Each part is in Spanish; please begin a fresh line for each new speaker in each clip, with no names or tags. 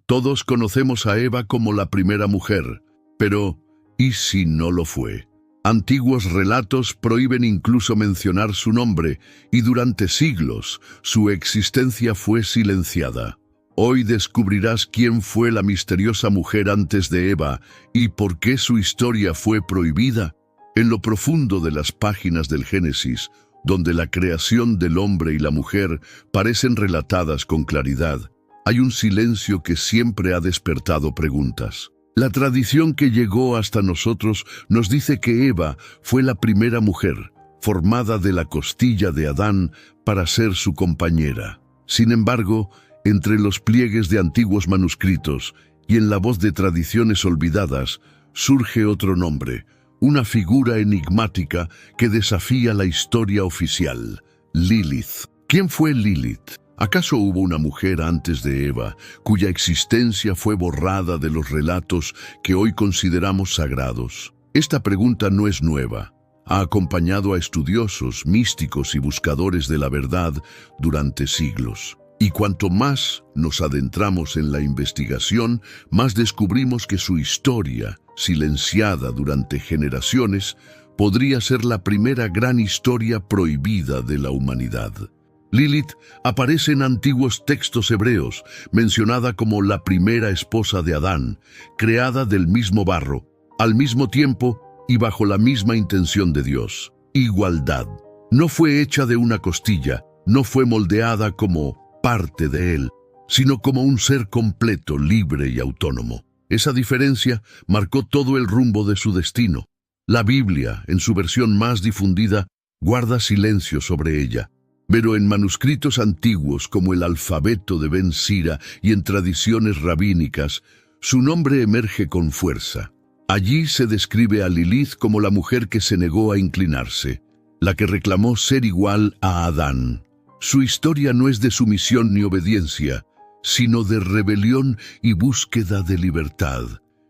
Todos conocemos a Eva como la primera mujer, pero ¿y si no lo fue? Antiguos relatos prohíben incluso mencionar su nombre, y durante siglos su existencia fue silenciada. Hoy descubrirás quién fue la misteriosa mujer antes de Eva y por qué su historia fue prohibida. En lo profundo de las páginas del Génesis, donde la creación del hombre y la mujer parecen relatadas con claridad, hay un silencio que siempre ha despertado preguntas. La tradición que llegó hasta nosotros nos dice que Eva fue la primera mujer, formada de la costilla de Adán para ser su compañera. Sin embargo, entre los pliegues de antiguos manuscritos y en la voz de tradiciones olvidadas, surge otro nombre, una figura enigmática que desafía la historia oficial: Lilith. ¿Quién fue Lilith? ¿Acaso hubo una mujer antes de Eva, cuya existencia fue borrada de los relatos que hoy consideramos sagrados? Esta pregunta no es nueva. Ha acompañado a estudiosos, místicos y buscadores de la verdad durante siglos. Y cuanto más nos adentramos en la investigación, más descubrimos que su historia, silenciada durante generaciones, podría ser la primera gran historia prohibida de la humanidad. Lilith aparece en antiguos textos hebreos, mencionada como la primera esposa de Adán, creada del mismo barro, al mismo tiempo y bajo la misma intención de Dios: igualdad. No fue hecha de una costilla, no fue moldeada como parte de él, sino como un ser completo, libre y autónomo. Esa diferencia marcó todo el rumbo de su destino. La Biblia, en su versión más difundida, guarda silencio sobre ella. Pero en manuscritos antiguos como el alfabeto de Ben Sira y en tradiciones rabínicas, su nombre emerge con fuerza. Allí se describe a Lilith como la mujer que se negó a inclinarse, la que reclamó ser igual a Adán. Su historia no es de sumisión ni obediencia, sino de rebelión y búsqueda de libertad.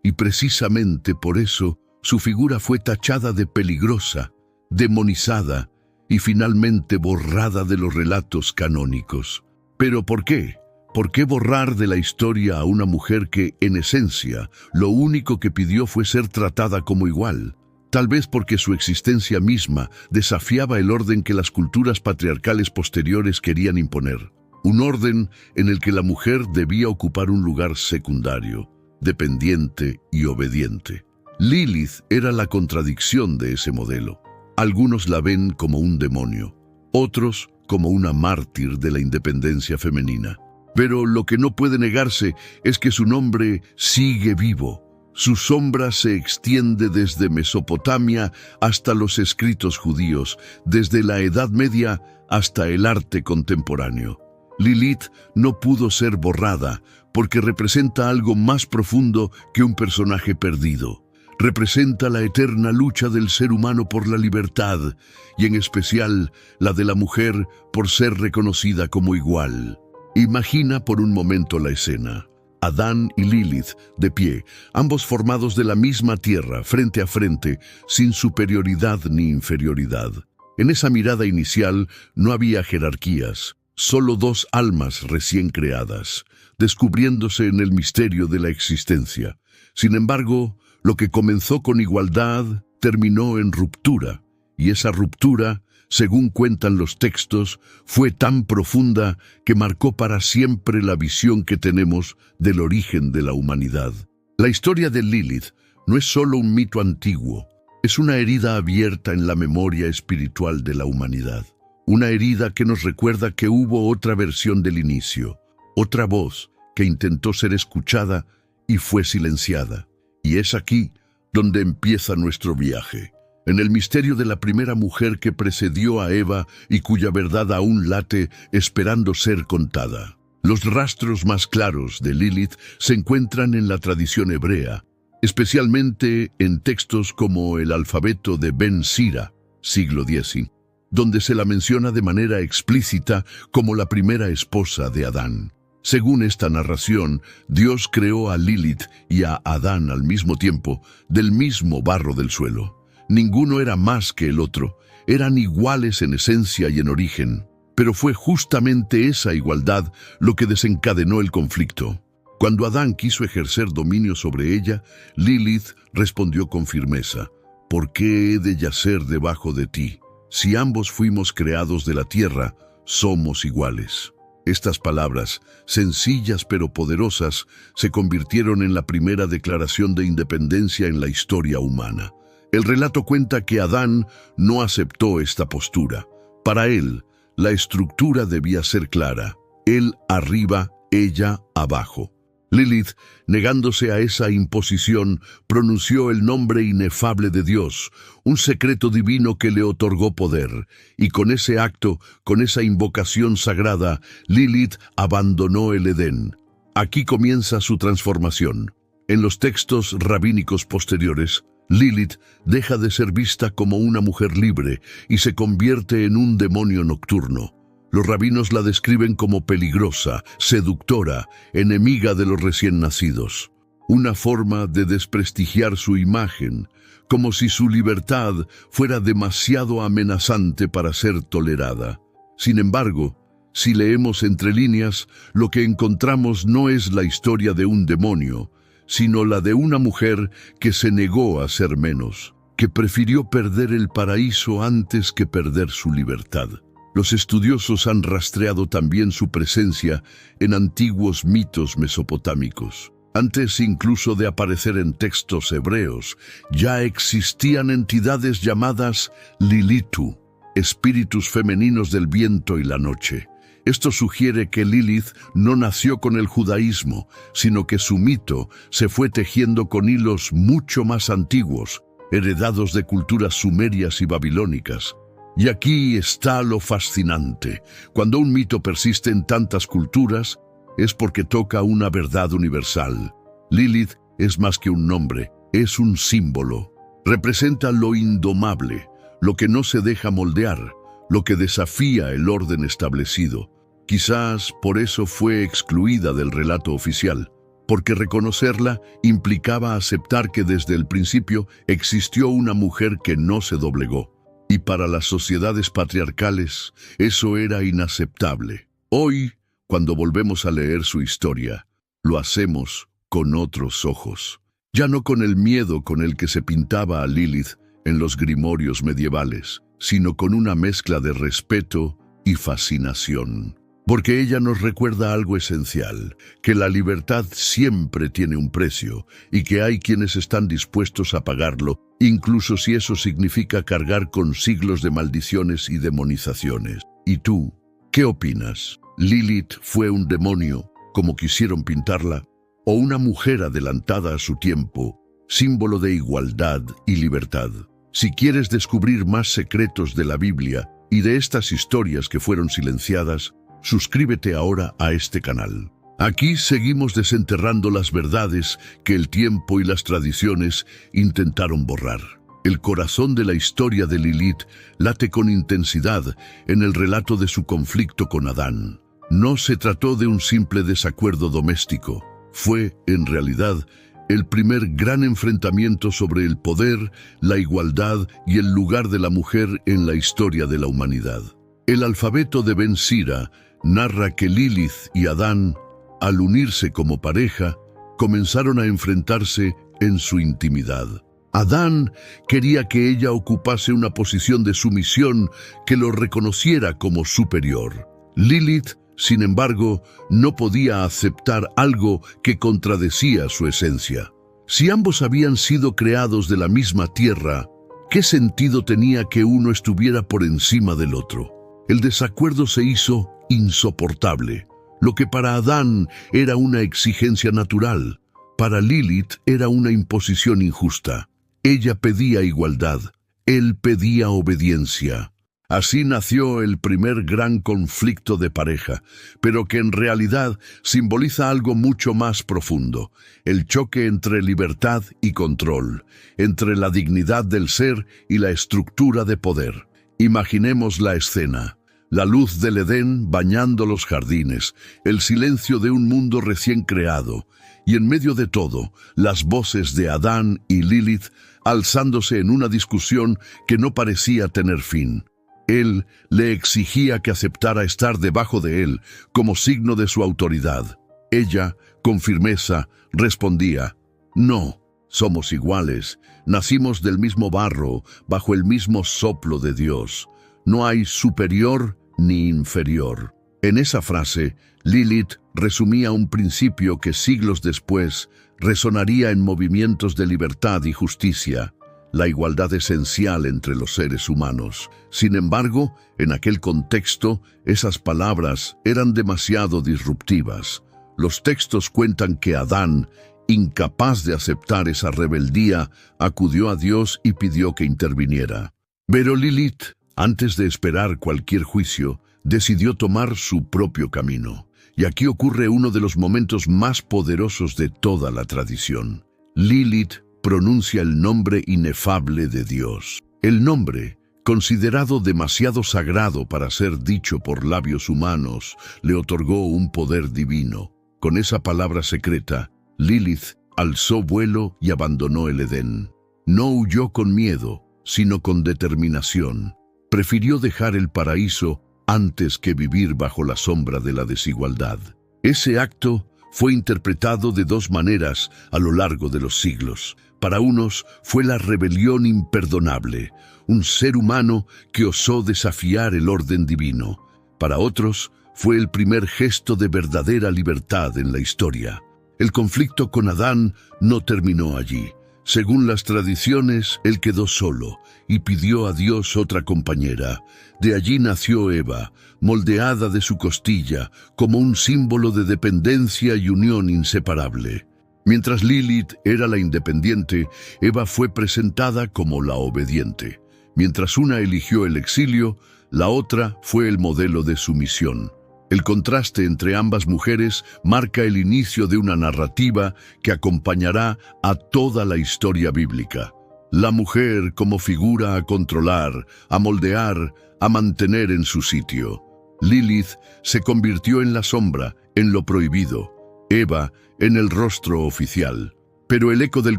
Y precisamente por eso, su figura fue tachada de peligrosa, demonizada y finalmente borrada de los relatos canónicos. ¿Pero por qué? ¿Por qué borrar de la historia a una mujer que, en esencia, lo único que pidió fue ser tratada como igual? Tal vez porque su existencia misma desafiaba el orden que las culturas patriarcales posteriores querían imponer. Un orden en el que la mujer debía ocupar un lugar secundario, dependiente y obediente. Lilith era la contradicción de ese modelo. Algunos la ven como un demonio, otros como una mártir de la independencia femenina. Pero lo que no puede negarse es que su nombre sigue vivo. Su sombra se extiende desde Mesopotamia hasta los escritos judíos, desde la Edad Media hasta el arte contemporáneo. Lilith no pudo ser borrada porque representa algo más profundo que un personaje perdido. Representa la eterna lucha del ser humano por la libertad, y en especial la de la mujer por ser reconocida como igual. Imagina por un momento la escena. Adán y Lilith, de pie, ambos formados de la misma tierra, frente a frente, sin superioridad ni inferioridad. En esa mirada inicial no había jerarquías, solo dos almas recién creadas, descubriéndose en el misterio de la existencia. Sin embargo, lo que comenzó con igualdad terminó en ruptura, y esa ruptura, según cuentan los textos, fue tan profunda que marcó para siempre la visión que tenemos del origen de la humanidad. La historia de Lilith no es solo un mito antiguo, es una herida abierta en la memoria espiritual de la humanidad. Una herida que nos recuerda que hubo otra versión del inicio, otra voz que intentó ser escuchada y fue silenciada. Y es aquí donde empieza nuestro viaje, en el misterio de la primera mujer que precedió a Eva y cuya verdad aún late esperando ser contada. Los rastros más claros de Lilith se encuentran en la tradición hebrea, especialmente en textos como el alfabeto de Ben Sira, siglo X, donde se la menciona de manera explícita como la primera esposa de Adán. Según esta narración, Dios creó a Lilith y a Adán al mismo tiempo, del mismo barro del suelo. Ninguno era más que el otro, eran iguales en esencia y en origen, pero fue justamente esa igualdad lo que desencadenó el conflicto. Cuando Adán quiso ejercer dominio sobre ella, Lilith respondió con firmeza: ¿por qué he de yacer debajo de ti? Si ambos fuimos creados de la tierra, somos iguales. Estas palabras, sencillas pero poderosas, se convirtieron en la primera declaración de independencia en la historia humana. El relato cuenta que Adán no aceptó esta postura. Para él, la estructura debía ser clara: él arriba, ella abajo. Lilith, negándose a esa imposición, pronunció el nombre inefable de Dios, un secreto divino que le otorgó poder, y con ese acto, con esa invocación sagrada, Lilith abandonó el Edén. Aquí comienza su transformación. En los textos rabínicos posteriores, Lilith deja de ser vista como una mujer libre y se convierte en un demonio nocturno. Los rabinos la describen como peligrosa, seductora, enemiga de los recién nacidos. Una forma de desprestigiar su imagen, como si su libertad fuera demasiado amenazante para ser tolerada. Sin embargo, si leemos entre líneas, lo que encontramos no es la historia de un demonio, sino la de una mujer que se negó a ser menos, que prefirió perder el paraíso antes que perder su libertad. Los estudiosos han rastreado también su presencia en antiguos mitos mesopotámicos. Antes incluso de aparecer en textos hebreos, ya existían entidades llamadas Lilitu, espíritus femeninos del viento y la noche. Esto sugiere que Lilith no nació con el judaísmo, sino que su mito se fue tejiendo con hilos mucho más antiguos, heredados de culturas sumerias y babilónicas. Y aquí está lo fascinante. Cuando un mito persiste en tantas culturas, es porque toca una verdad universal. Lilith es más que un nombre, es un símbolo. Representa lo indomable, lo que no se deja moldear, lo que desafía el orden establecido. Quizás por eso fue excluida del relato oficial, porque reconocerla implicaba aceptar que desde el principio existió una mujer que no se doblegó. Y para las sociedades patriarcales, eso era inaceptable. Hoy, cuando volvemos a leer su historia, lo hacemos con otros ojos. Ya no con el miedo con el que se pintaba a Lilith en los grimorios medievales, sino con una mezcla de respeto y fascinación. Porque ella nos recuerda algo esencial, que la libertad siempre tiene un precio y que hay quienes están dispuestos a pagarlo, incluso si eso significa cargar con siglos de maldiciones y demonizaciones. ¿Y tú, qué opinas? ¿Lilith fue un demonio, como quisieron pintarla, o una mujer adelantada a su tiempo, símbolo de igualdad y libertad? Si quieres descubrir más secretos de la Biblia y de estas historias que fueron silenciadas, suscríbete ahora a este canal. Aquí seguimos desenterrando las verdades que el tiempo y las tradiciones intentaron borrar. El corazón de la historia de Lilith late con intensidad en el relato de su conflicto con Adán. No se trató de un simple desacuerdo doméstico. Fue, en realidad, el primer gran enfrentamiento sobre el poder, la igualdad y el lugar de la mujer en la historia de la humanidad. El alfabeto de Ben Sira narra que Lilith y Adán, al unirse como pareja, comenzaron a enfrentarse en su intimidad. Adán quería que ella ocupase una posición de sumisión que lo reconociera como superior. Lilith, sin embargo, no podía aceptar algo que contradecía su esencia. Si ambos habían sido creados de la misma tierra, ¿qué sentido tenía que uno estuviera por encima del otro? El desacuerdo se hizo insoportable. Lo que para Adán era una exigencia natural, para Lilith era una imposición injusta. Ella pedía igualdad, él pedía obediencia. Así nació el primer gran conflicto de pareja, pero que en realidad simboliza algo mucho más profundo, el choque entre libertad y control, entre la dignidad del ser y la estructura de poder. Imaginemos la escena. La luz del Edén bañando los jardines, el silencio de un mundo recién creado, y en medio de todo, las voces de Adán y Lilith alzándose en una discusión que no parecía tener fin. Él le exigía que aceptara estar debajo de él como signo de su autoridad. Ella, Con firmeza respondía: no, somos iguales, nacimos del mismo barro, bajo el mismo soplo de Dios. No hay superior ni inferior. En esa frase, Lilith resumía un principio que siglos después resonaría en movimientos de libertad y justicia: la igualdad esencial entre los seres humanos. Sin embargo, en aquel contexto, esas palabras eran demasiado disruptivas. Los textos cuentan que Adán, incapaz de aceptar esa rebeldía, acudió a Dios y pidió que interviniera. Pero Lilith, antes de esperar cualquier juicio, decidió tomar su propio camino. Y aquí ocurre uno de los momentos más poderosos de toda la tradición. Lilith pronuncia el nombre inefable de Dios. El nombre, considerado demasiado sagrado para ser dicho por labios humanos, le otorgó un poder divino. Con esa palabra secreta, Lilith alzó vuelo y abandonó el Edén. No huyó con miedo, sino con determinación. Prefirió dejar el paraíso antes que vivir bajo la sombra de la desigualdad. Ese acto fue interpretado de dos maneras a lo largo de los siglos. Para unos fue la rebelión imperdonable, un ser humano que osó desafiar el orden divino. Para otros fue el primer gesto de verdadera libertad en la historia. El conflicto con Adán no terminó allí. Según las tradiciones, él quedó solo y pidió a Dios otra compañera. De allí nació Eva, moldeada de su costilla, como un símbolo de dependencia y unión inseparable. Mientras Lilith era la independiente, Eva fue presentada como la obediente. Mientras una eligió el exilio, la otra fue el modelo de sumisión. El contraste entre ambas mujeres marca el inicio de una narrativa que acompañará a toda la historia bíblica. La mujer como figura a controlar, a moldear, a mantener en su sitio. Lilith se convirtió en la sombra, en lo prohibido. Eva en el rostro oficial. Pero el eco del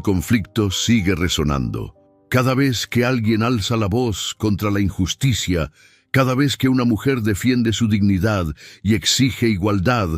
conflicto sigue resonando. Cada vez que alguien alza la voz contra la injusticia, cada vez que una mujer defiende su dignidad y exige igualdad,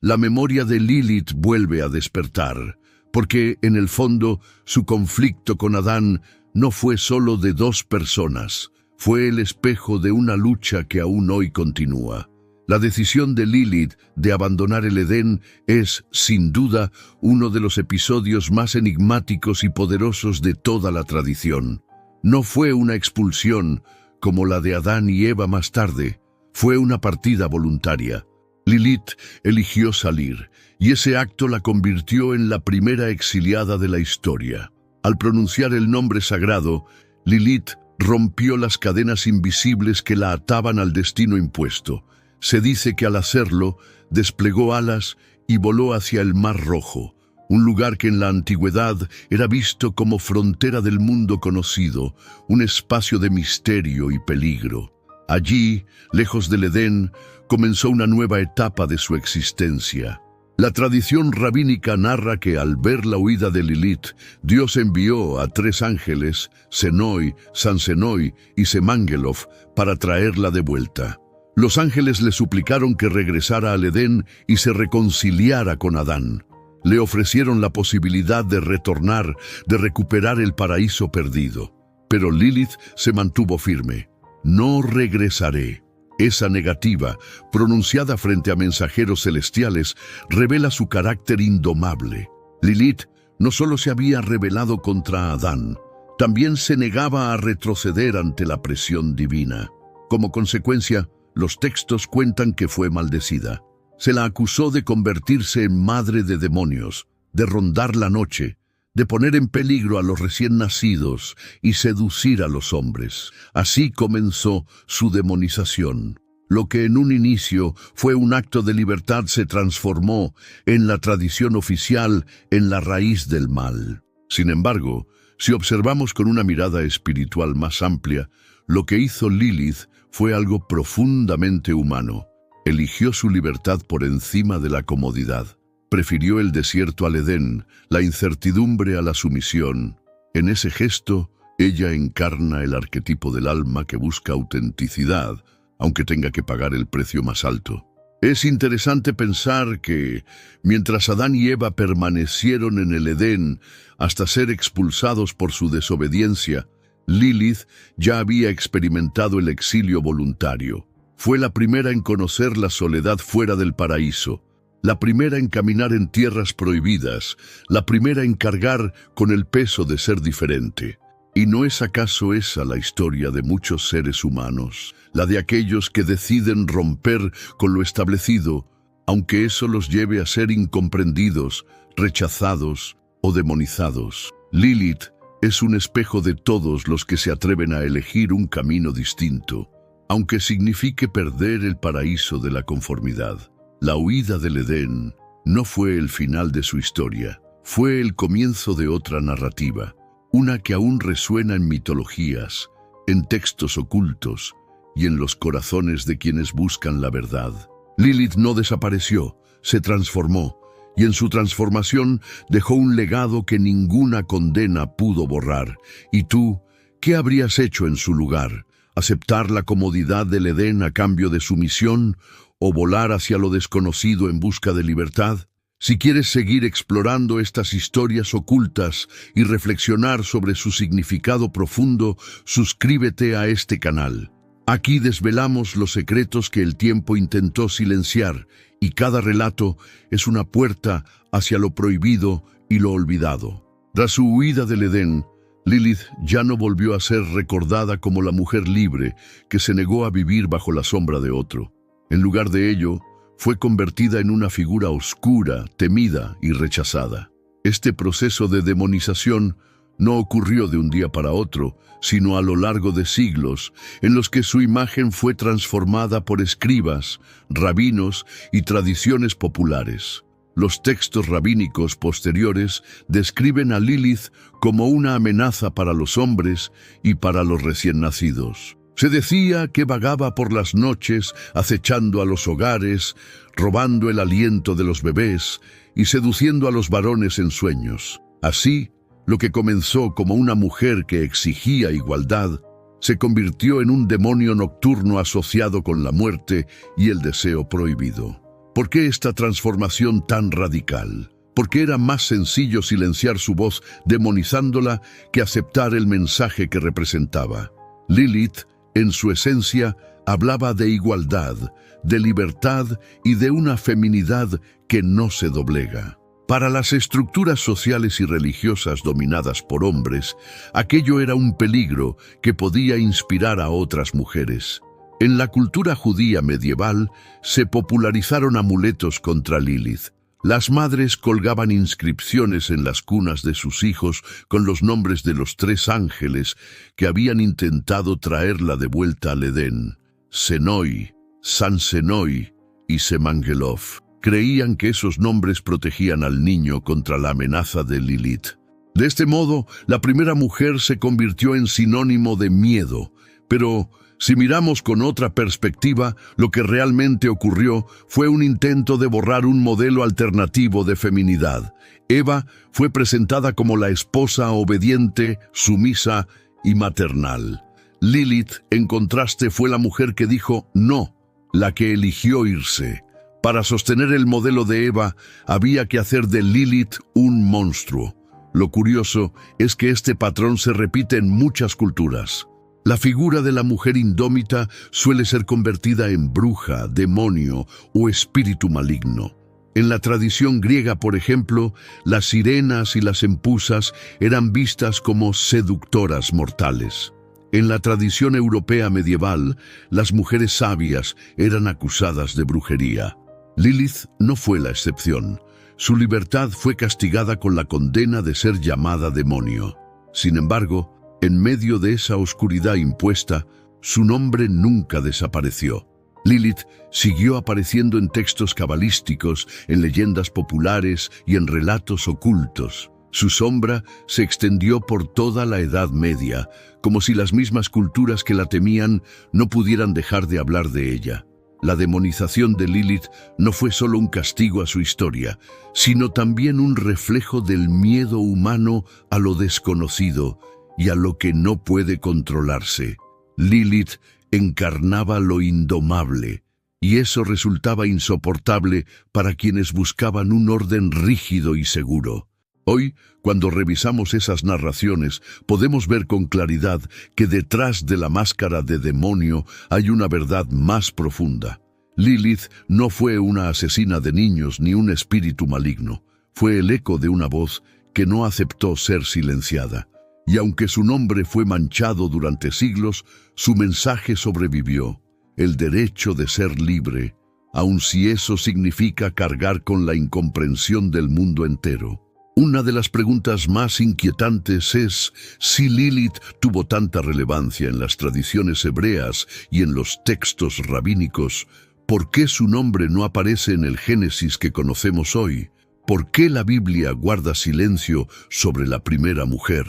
la memoria de Lilith vuelve a despertar, porque en el fondo su conflicto con Adán no fue solo de dos personas, fue el espejo de una lucha que aún hoy continúa. La decisión de Lilith de abandonar el Edén es, sin duda, uno de los episodios más enigmáticos y poderosos de toda la tradición. No fue una expulsión, como la de Adán y Eva más tarde, fue una partida voluntaria. Lilith eligió salir, y ese acto la convirtió en la primera exiliada de la historia. Al pronunciar el nombre sagrado, Lilith rompió las cadenas invisibles que la ataban al destino impuesto. Se dice que al hacerlo, desplegó alas y voló hacia el Mar Rojo, un lugar que en la antigüedad era visto como frontera del mundo conocido, un espacio de misterio y peligro. Allí, lejos del Edén, comenzó una nueva etapa de su existencia. La tradición rabínica narra que al ver la huida de Lilith, Dios envió a 3 ángeles, Senoi, Sansenoi y Semangelov, para traerla de vuelta. Los ángeles le suplicaron que regresara al Edén y se reconciliara con Adán. Le ofrecieron la posibilidad de retornar, de recuperar el paraíso perdido. Pero Lilith se mantuvo firme. No regresaré. Esa negativa, pronunciada frente a mensajeros celestiales, revela su carácter indomable. Lilith no solo se había rebelado contra Adán, también se negaba a retroceder ante la presión divina. Como consecuencia, los textos cuentan que fue maldecida. Se la acusó de convertirse en madre de demonios, de rondar la noche, de poner en peligro a los recién nacidos y seducir a los hombres. Así comenzó su demonización. Lo que en un inicio fue un acto de libertad se transformó en la tradición oficial, en la raíz del mal. Sin embargo, si observamos con una mirada espiritual más amplia, lo que hizo Lilith fue algo profundamente humano. Eligió su libertad por encima de la comodidad. Prefirió el desierto al Edén, la incertidumbre a la sumisión. En ese gesto, ella encarna el arquetipo del alma que busca autenticidad, aunque tenga que pagar el precio más alto. Es interesante pensar que, mientras Adán y Eva permanecieron en el Edén hasta ser expulsados por su desobediencia, Lilith ya había experimentado el exilio voluntario. Fue la primera en conocer la soledad fuera del paraíso, la primera en caminar en tierras prohibidas, la primera en cargar con el peso de ser diferente. ¿Y no es acaso esa la historia de muchos seres humanos? La de aquellos que deciden romper con lo establecido, aunque eso los lleve a ser incomprendidos, rechazados o demonizados. Lilith es un espejo de todos los que se atreven a elegir un camino distinto, aunque signifique perder el paraíso de la conformidad. La huida del Edén no fue el final de su historia, fue el comienzo de otra narrativa, una que aún resuena en mitologías, en textos ocultos y en los corazones de quienes buscan la verdad. Lilith no desapareció, se transformó, y en su transformación dejó un legado que ninguna condena pudo borrar. ¿Y tú, qué habrías hecho en su lugar? ¿Aceptar la comodidad del Edén a cambio de sumisión o volar hacia lo desconocido en busca de libertad? Si quieres seguir explorando estas historias ocultas y reflexionar sobre su significado profundo, suscríbete a este canal. Aquí desvelamos los secretos que el tiempo intentó silenciar, y cada relato es una puerta hacia lo prohibido y lo olvidado. Tras su huida del Edén, Lilith ya no volvió a ser recordada como la mujer libre que se negó a vivir bajo la sombra de otro. En lugar de ello, fue convertida en una figura oscura, temida y rechazada. Este proceso de demonización no ocurrió de un día para otro, sino a lo largo de siglos, en los que su imagen fue transformada por escribas, rabinos y tradiciones populares. Los textos rabínicos posteriores describen a Lilith como una amenaza para los hombres y para los recién nacidos. Se decía que vagaba por las noches acechando a los hogares, robando el aliento de los bebés y seduciendo a los varones en sueños. Así, lo que comenzó como una mujer que exigía igualdad, se convirtió en un demonio nocturno asociado con la muerte y el deseo prohibido. ¿Por qué esta transformación tan radical? Porque era más sencillo silenciar su voz demonizándola que aceptar el mensaje que representaba. Lilith, en su esencia, hablaba de igualdad, de libertad y de una feminidad que no se doblega. Para las estructuras sociales y religiosas dominadas por hombres, aquello era un peligro que podía inspirar a otras mujeres. En la cultura judía medieval se popularizaron amuletos contra Lilith. Las madres colgaban inscripciones en las cunas de sus hijos con los nombres de los 3 ángeles que habían intentado traerla de vuelta al Edén: Senoi, San Senoi y Semangelov. Creían que esos nombres protegían al niño contra la amenaza de Lilith. De este modo, la primera mujer se convirtió en sinónimo de miedo. Pero, si miramos con otra perspectiva, lo que realmente ocurrió fue un intento de borrar un modelo alternativo de feminidad. Eva fue presentada como la esposa obediente, sumisa y maternal. Lilith, en contraste, fue la mujer que dijo no, la que eligió irse. Para sostener el modelo de Eva, había que hacer de Lilith un monstruo. Lo curioso es que este patrón se repite en muchas culturas. La figura de la mujer indómita suele ser convertida en bruja, demonio o espíritu maligno. En la tradición griega, por ejemplo, las sirenas y las empusas eran vistas como seductoras mortales. En la tradición europea medieval, las mujeres sabias eran acusadas de brujería. Lilith no fue la excepción. Su libertad fue castigada con la condena de ser llamada demonio. Sin embargo, en medio de esa oscuridad impuesta, su nombre nunca desapareció. Lilith siguió apareciendo en textos cabalísticos, en leyendas populares y en relatos ocultos. Su sombra se extendió por toda la Edad Media, como si las mismas culturas que la temían no pudieran dejar de hablar de ella. La demonización de Lilith no fue solo un castigo a su historia, sino también un reflejo del miedo humano a lo desconocido y a lo que no puede controlarse. Lilith encarnaba lo indomable, y eso resultaba insoportable para quienes buscaban un orden rígido y seguro. Hoy, cuando revisamos esas narraciones, podemos ver con claridad que detrás de la máscara de demonio hay una verdad más profunda. Lilith no fue una asesina de niños ni un espíritu maligno. Fue el eco de una voz que no aceptó ser silenciada. Y aunque su nombre fue manchado durante siglos, su mensaje sobrevivió: el derecho de ser libre, aun si eso significa cargar con la incomprensión del mundo entero. Una de las preguntas más inquietantes es si Lilith tuvo tanta relevancia en las tradiciones hebreas y en los textos rabínicos. ¿Por qué su nombre no aparece en el Génesis que conocemos hoy? ¿Por qué la Biblia guarda silencio sobre la primera mujer?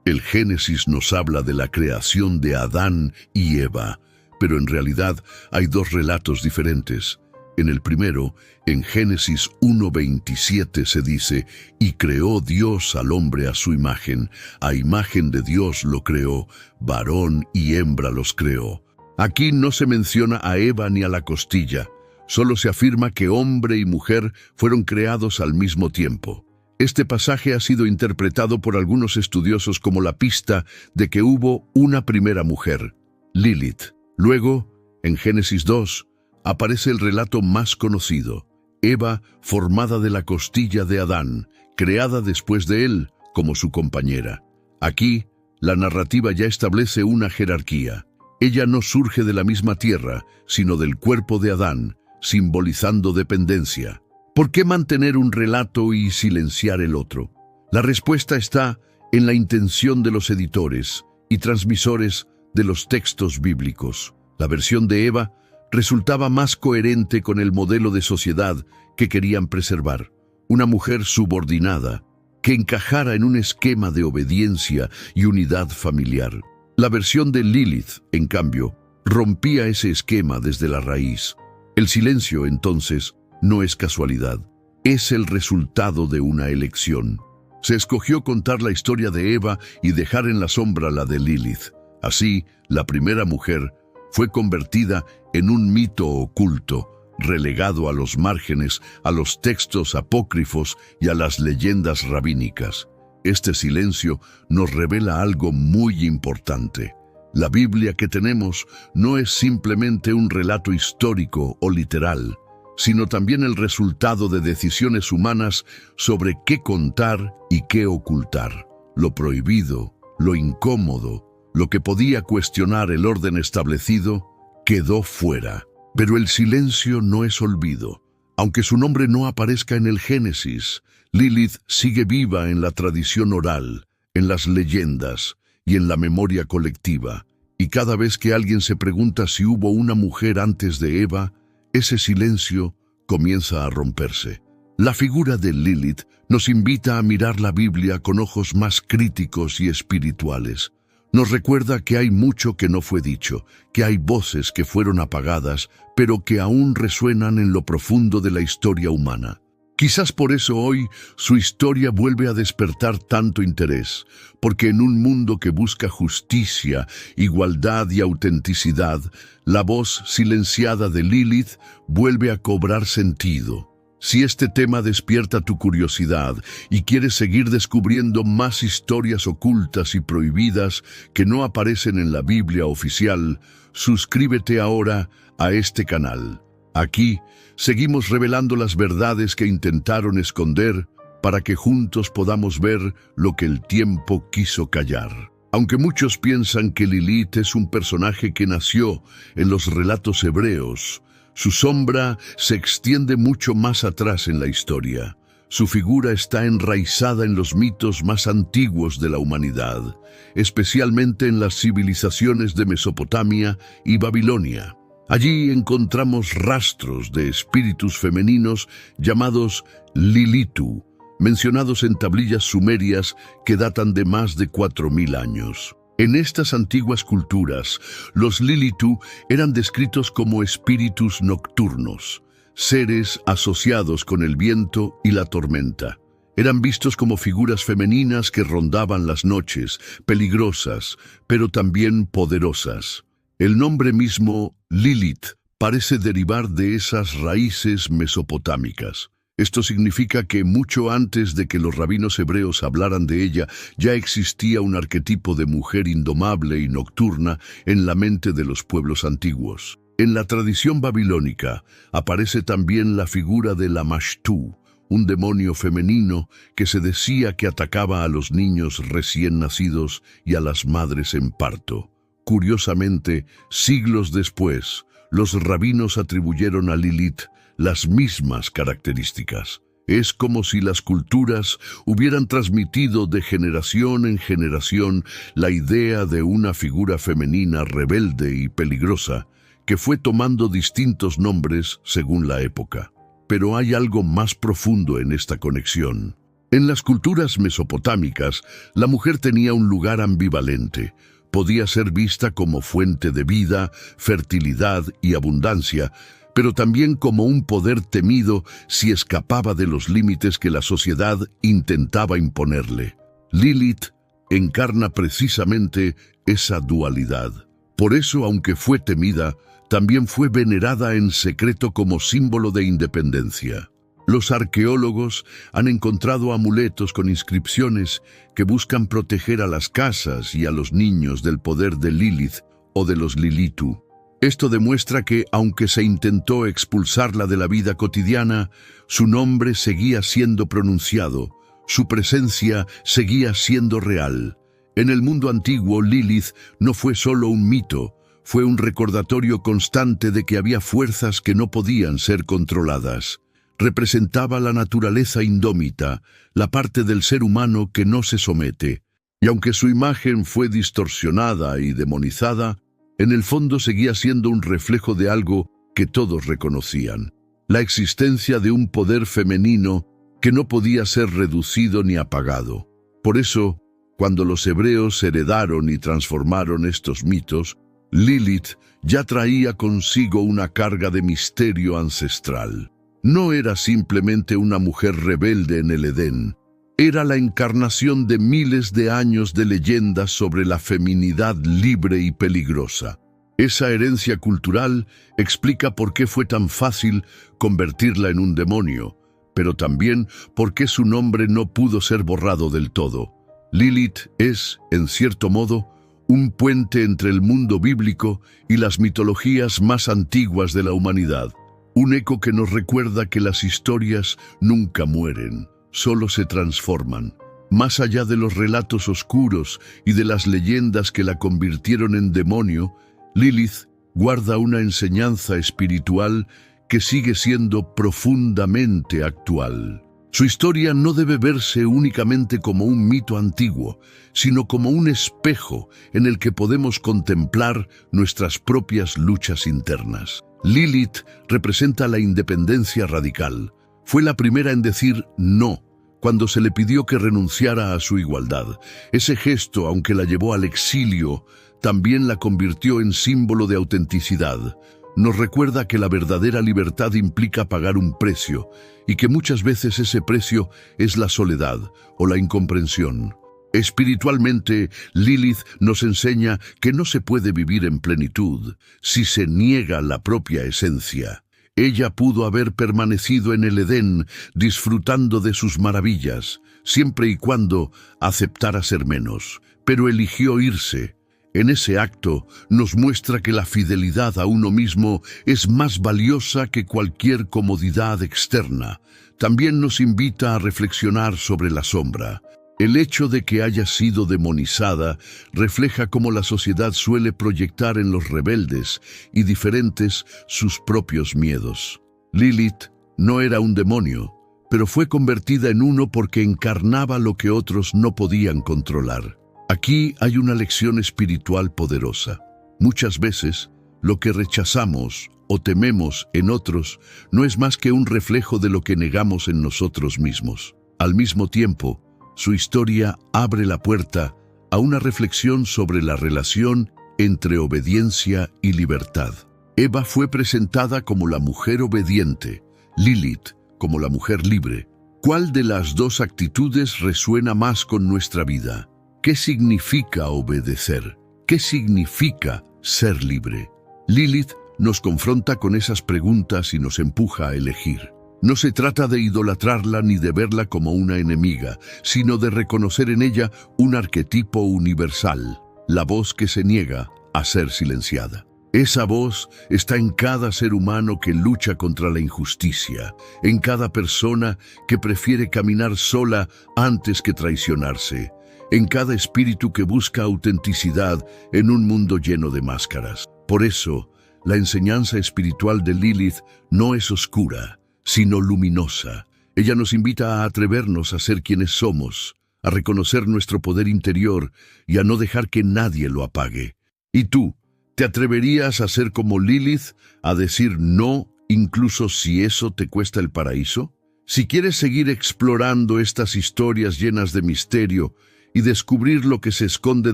El Génesis nos habla de la creación de Adán y Eva, pero en realidad hay dos relatos diferentes. En el primero, en Génesis 1:27 se dice: «Y creó Dios al hombre a su imagen, a imagen de Dios lo creó, varón y hembra los creó». Aquí no se menciona a Eva ni a la costilla, solo se afirma que hombre y mujer fueron creados al mismo tiempo. Este pasaje ha sido interpretado por algunos estudiosos como la pista de que hubo una primera mujer, Lilith. Luego, en Génesis 2, aparece el relato más conocido: Eva, formada de la costilla de Adán, creada después de él como su compañera. Aquí, la narrativa ya establece una jerarquía. Ella no surge de la misma tierra, sino del cuerpo de Adán, simbolizando dependencia. ¿Por qué mantener un relato y silenciar el otro? La respuesta está en la intención de los editores y transmisores de los textos bíblicos. La versión de Eva resultaba más coherente con el modelo de sociedad que querían preservar: una mujer subordinada, que encajara en un esquema de obediencia y unidad familiar. La versión de Lilith, en cambio, rompía ese esquema desde la raíz. El silencio, entonces, no es casualidad, es el resultado de una elección. Se escogió contar la historia de Eva y dejar en la sombra la de Lilith. Así, la primera mujer fue convertida en un mito oculto, relegado a los márgenes, a los textos apócrifos y a las leyendas rabínicas. Este silencio nos revela algo muy importante. La Biblia que tenemos no es simplemente un relato histórico o literal, sino también el resultado de decisiones humanas sobre qué contar y qué ocultar. Lo prohibido, lo incómodo, lo que podía cuestionar el orden establecido, quedó fuera. Pero el silencio no es olvido. Aunque su nombre no aparezca en el Génesis, Lilith sigue viva en la tradición oral, en las leyendas y en la memoria colectiva. Y cada vez que alguien se pregunta si hubo una mujer antes de Eva, ese silencio comienza a romperse. La figura de Lilith nos invita a mirar la Biblia con ojos más críticos y espirituales. Nos recuerda que hay mucho que no fue dicho, que hay voces que fueron apagadas, pero que aún resuenan en lo profundo de la historia humana. Quizás por eso hoy su historia vuelve a despertar tanto interés, porque en un mundo que busca justicia, igualdad y autenticidad, la voz silenciada de Lilith vuelve a cobrar sentido. Si este tema despierta tu curiosidad y quieres seguir descubriendo más historias ocultas y prohibidas que no aparecen en la Biblia oficial, suscríbete ahora a este canal. Aquí seguimos revelando las verdades que intentaron esconder para que juntos podamos ver lo que el tiempo quiso callar. Aunque muchos piensan que Lilith es un personaje que nació en los relatos hebreos, su sombra se extiende mucho más atrás en la historia. Su figura está enraizada en los mitos más antiguos de la humanidad, especialmente en las civilizaciones de Mesopotamia y Babilonia. Allí encontramos rastros de espíritus femeninos llamados Lilitu, mencionados en tablillas sumerias que datan de más de 4000 años. En estas antiguas culturas, los Lilitu eran descritos como espíritus nocturnos, seres asociados con el viento y la tormenta. Eran vistos como figuras femeninas que rondaban las noches, peligrosas, pero también poderosas. El nombre mismo, Lilith, parece derivar de esas raíces mesopotámicas. Esto significa que mucho antes de que los rabinos hebreos hablaran de ella, ya existía un arquetipo de mujer indomable y nocturna en la mente de los pueblos antiguos. En la tradición babilónica aparece también la figura de la Mashtu, un demonio femenino que se decía que atacaba a los niños recién nacidos y a las madres en parto. Curiosamente, siglos después, los rabinos atribuyeron a Lilith las mismas características. Es como si las culturas hubieran transmitido de generación en generación la idea de una figura femenina rebelde y peligrosa, que fue tomando distintos nombres según la época. Pero hay algo más profundo en esta conexión. En las culturas mesopotámicas, la mujer tenía un lugar ambivalente. Podía ser vista como fuente de vida, fertilidad y abundancia, pero también como un poder temido si escapaba de los límites que la sociedad intentaba imponerle. Lilith encarna precisamente esa dualidad. Por eso, aunque fue temida, también fue venerada en secreto como símbolo de independencia. Los arqueólogos han encontrado amuletos con inscripciones que buscan proteger a las casas y a los niños del poder de Lilith o de los Lilitu. Esto demuestra que, aunque se intentó expulsarla de la vida cotidiana, su nombre seguía siendo pronunciado, su presencia seguía siendo real. En el mundo antiguo, Lilith no fue solo un mito, fue un recordatorio constante de que había fuerzas que no podían ser controladas. Representaba la naturaleza indómita, la parte del ser humano que no se somete. Y aunque su imagen fue distorsionada y demonizada, en el fondo seguía siendo un reflejo de algo que todos reconocían: la existencia de un poder femenino que no podía ser reducido ni apagado. Por eso, cuando los hebreos heredaron y transformaron estos mitos, Lilith ya traía consigo una carga de misterio ancestral. No era simplemente una mujer rebelde en el Edén. Era la encarnación de miles de años de leyendas sobre la feminidad libre y peligrosa. Esa herencia cultural explica por qué fue tan fácil convertirla en un demonio, pero también por qué su nombre no pudo ser borrado del todo. Lilith es, en cierto modo, un puente entre el mundo bíblico y las mitologías más antiguas de la humanidad. Un eco que nos recuerda que las historias nunca mueren, solo se transforman. Más allá de los relatos oscuros y de las leyendas que la convirtieron en demonio, Lilith guarda una enseñanza espiritual que sigue siendo profundamente actual. Su historia no debe verse únicamente como un mito antiguo, sino como un espejo en el que podemos contemplar nuestras propias luchas internas. Lilith representa la independencia radical. Fue la primera en decir no cuando se le pidió que renunciara a su igualdad. Ese gesto, aunque la llevó al exilio, también la convirtió en símbolo de autenticidad. Nos recuerda que la verdadera libertad implica pagar un precio, y que muchas veces ese precio es la soledad o la incomprensión. Espiritualmente, Lilith nos enseña que no se puede vivir en plenitud si se niega la propia esencia. Ella pudo haber permanecido en el Edén disfrutando de sus maravillas, siempre y cuando aceptara ser menos, pero eligió irse. En ese acto nos muestra que la fidelidad a uno mismo es más valiosa que cualquier comodidad externa. También nos invita a reflexionar sobre la sombra. El hecho de que haya sido demonizada refleja cómo la sociedad suele proyectar en los rebeldes y diferentes sus propios miedos. Lilith no era un demonio, pero fue convertida en uno porque encarnaba lo que otros no podían controlar. Aquí hay una lección espiritual poderosa. Muchas veces, lo que rechazamos o tememos en otros no es más que un reflejo de lo que negamos en nosotros mismos. Al mismo tiempo, su historia abre la puerta a una reflexión sobre la relación entre obediencia y libertad. Eva fue presentada como la mujer obediente, Lilith como la mujer libre. ¿Cuál de las dos actitudes resuena más con nuestra vida? ¿Qué significa obedecer? ¿Qué significa ser libre? Lilith nos confronta con esas preguntas y nos empuja a elegir. No se trata de idolatrarla ni de verla como una enemiga, sino de reconocer en ella un arquetipo universal, la voz que se niega a ser silenciada. Esa voz está en cada ser humano que lucha contra la injusticia, en cada persona que prefiere caminar sola antes que traicionarse, en cada espíritu que busca autenticidad en un mundo lleno de máscaras. Por eso, la enseñanza espiritual de Lilith no es oscura, sino luminosa. Ella nos invita a atrevernos a ser quienes somos, a reconocer nuestro poder interior y a no dejar que nadie lo apague. ¿Y tú? ¿Te atreverías a ser como Lilith, a decir no, incluso si eso te cuesta el paraíso? Si quieres seguir explorando estas historias llenas de misterio y descubrir lo que se esconde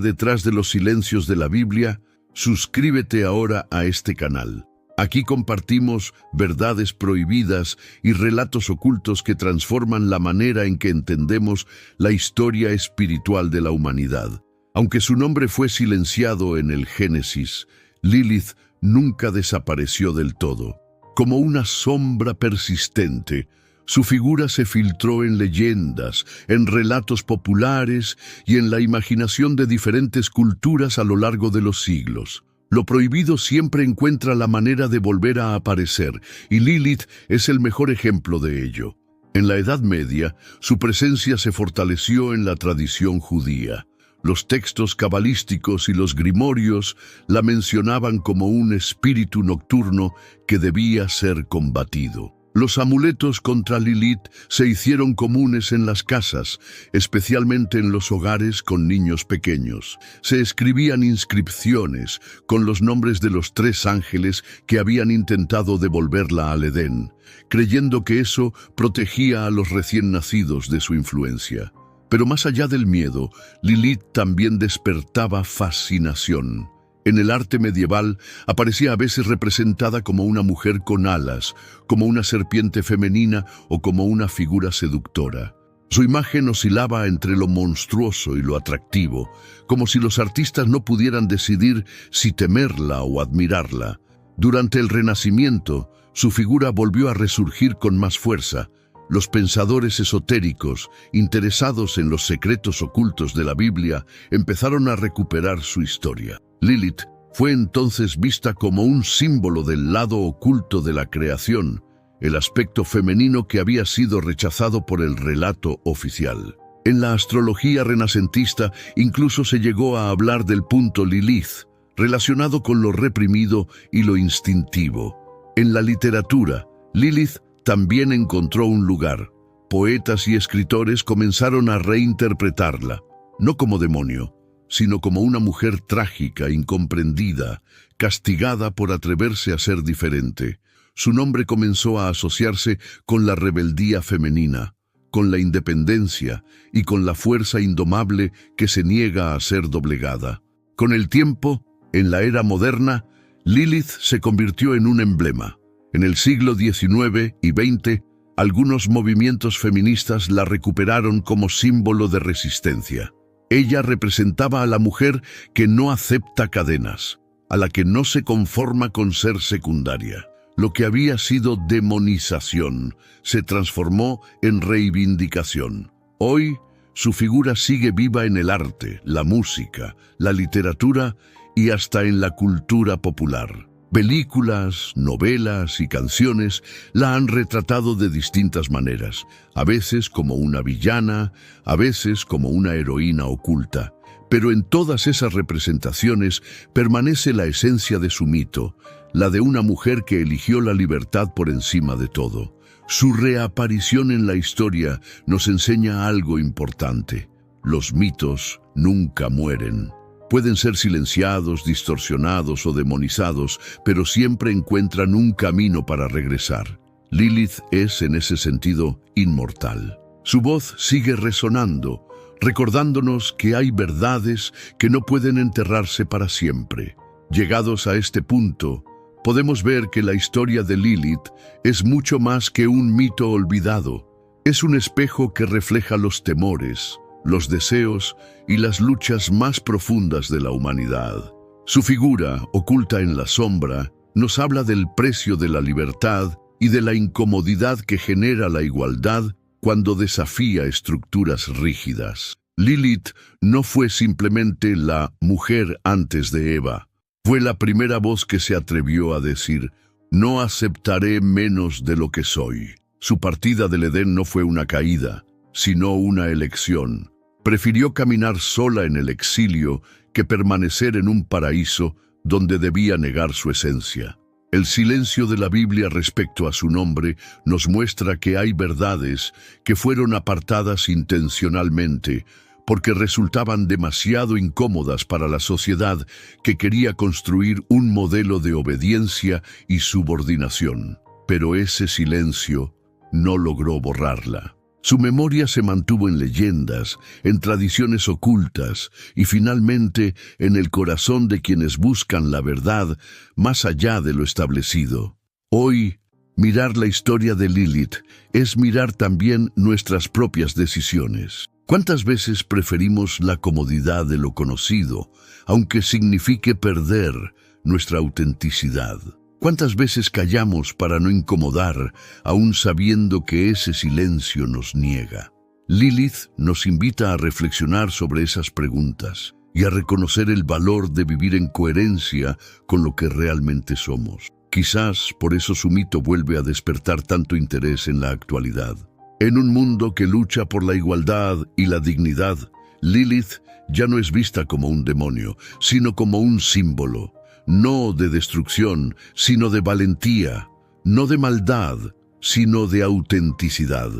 detrás de los silencios de la Biblia, suscríbete ahora a este canal. Aquí compartimos verdades prohibidas y relatos ocultos que transforman la manera en que entendemos la historia espiritual de la humanidad. Aunque su nombre fue silenciado en el Génesis, Lilith nunca desapareció del todo. Como una sombra persistente, su figura se filtró en leyendas, en relatos populares y en la imaginación de diferentes culturas a lo largo de los siglos. Lo prohibido siempre encuentra la manera de volver a aparecer, y Lilith es el mejor ejemplo de ello. En la Edad Media, su presencia se fortaleció en la tradición judía. Los textos cabalísticos y los grimorios la mencionaban como un espíritu nocturno que debía ser combatido. Los amuletos contra Lilith se hicieron comunes en las casas, especialmente en los hogares con niños pequeños. Se escribían inscripciones con los nombres de los 3 ángeles que habían intentado devolverla al Edén, creyendo que eso protegía a los recién nacidos de su influencia. Pero más allá del miedo, Lilith también despertaba fascinación. En el arte medieval aparecía a veces representada como una mujer con alas, como una serpiente femenina o como una figura seductora. Su imagen oscilaba entre lo monstruoso y lo atractivo, como si los artistas no pudieran decidir si temerla o admirarla. Durante el Renacimiento, su figura volvió a resurgir con más fuerza. Los pensadores esotéricos, interesados en los secretos ocultos de la Biblia, empezaron a recuperar su historia. Lilith fue entonces vista como un símbolo del lado oculto de la creación, el aspecto femenino que había sido rechazado por el relato oficial. En la astrología renacentista incluso se llegó a hablar del punto Lilith, relacionado con lo reprimido y lo instintivo. En la literatura, Lilith también encontró un lugar. Poetas y escritores comenzaron a reinterpretarla, no como demonio, sino como una mujer trágica, incomprendida, castigada por atreverse a ser diferente. Su nombre comenzó a asociarse con la rebeldía femenina, con la independencia y con la fuerza indomable que se niega a ser doblegada. Con el tiempo, en la era moderna, Lilith se convirtió en un emblema. En el siglo XIX y XX, algunos movimientos feministas la recuperaron como símbolo de resistencia. Ella representaba a la mujer que no acepta cadenas, a la que no se conforma con ser secundaria. Lo que había sido demonización se transformó en reivindicación. Hoy, su figura sigue viva en el arte, la música, la literatura y hasta en la cultura popular. Películas, novelas y canciones la han retratado de distintas maneras, a veces como una villana, a veces como una heroína oculta. Pero en todas esas representaciones permanece la esencia de su mito, la de una mujer que eligió la libertad por encima de todo. Su reaparición en la historia nos enseña algo importante. Los mitos nunca mueren. Pueden ser silenciados, distorsionados o demonizados, pero siempre encuentran un camino para regresar. Lilith es, en ese sentido, inmortal. Su voz sigue resonando, recordándonos que hay verdades que no pueden enterrarse para siempre. Llegados a este punto, podemos ver que la historia de Lilith es mucho más que un mito olvidado. Es un espejo que refleja los temores, los deseos y las luchas más profundas de la humanidad. Su figura, oculta en la sombra, nos habla del precio de la libertad y de la incomodidad que genera la igualdad cuando desafía estructuras rígidas. Lilith no fue simplemente la mujer antes de Eva. Fue la primera voz que se atrevió a decir: no aceptaré menos de lo que soy. Su partida del Edén no fue una caída, sino una elección. Prefirió caminar sola en el exilio que permanecer en un paraíso donde debía negar su esencia. El silencio de la Biblia respecto a su nombre nos muestra que hay verdades que fueron apartadas intencionalmente porque resultaban demasiado incómodas para la sociedad que quería construir un modelo de obediencia y subordinación. Pero ese silencio no logró borrarla. Su memoria se mantuvo en leyendas, en tradiciones ocultas y finalmente en el corazón de quienes buscan la verdad más allá de lo establecido. Hoy, mirar la historia de Lilith es mirar también nuestras propias decisiones. ¿Cuántas veces preferimos la comodidad de lo conocido, aunque signifique perder nuestra autenticidad? ¿Cuántas veces callamos para no incomodar, aún sabiendo que ese silencio nos niega? Lilith nos invita a reflexionar sobre esas preguntas y a reconocer el valor de vivir en coherencia con lo que realmente somos. Quizás por eso su mito vuelve a despertar tanto interés en la actualidad. En un mundo que lucha por la igualdad y la dignidad, Lilith ya no es vista como un demonio, sino como un símbolo. No de destrucción, sino de valentía, no de maldad, sino de autenticidad.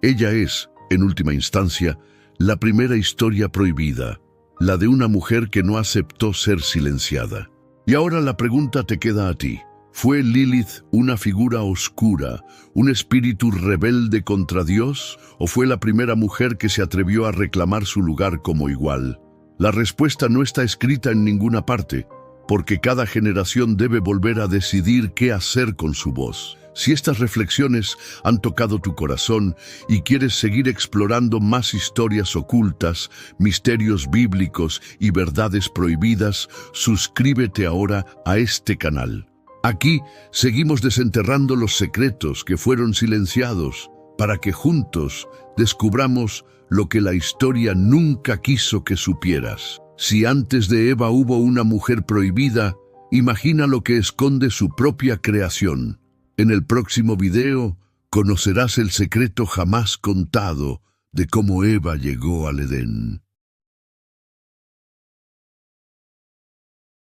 Ella es, en última instancia, la primera historia prohibida, la de una mujer que no aceptó ser silenciada. Y ahora la pregunta te queda a ti. ¿Fue Lilith una figura oscura, un espíritu rebelde contra Dios, o fue la primera mujer que se atrevió a reclamar su lugar como igual? La respuesta no está escrita en ninguna parte, porque cada generación debe volver a decidir qué hacer con su voz. Si estas reflexiones han tocado tu corazón y quieres seguir explorando más historias ocultas, misterios bíblicos y verdades prohibidas, suscríbete ahora a este canal. Aquí seguimos desenterrando los secretos que fueron silenciados para que juntos descubramos lo que la historia nunca quiso que supieras. Si antes de Eva hubo una mujer prohibida, imagina lo que esconde su propia creación. En el próximo video conocerás el secreto jamás contado de cómo Eva llegó al Edén.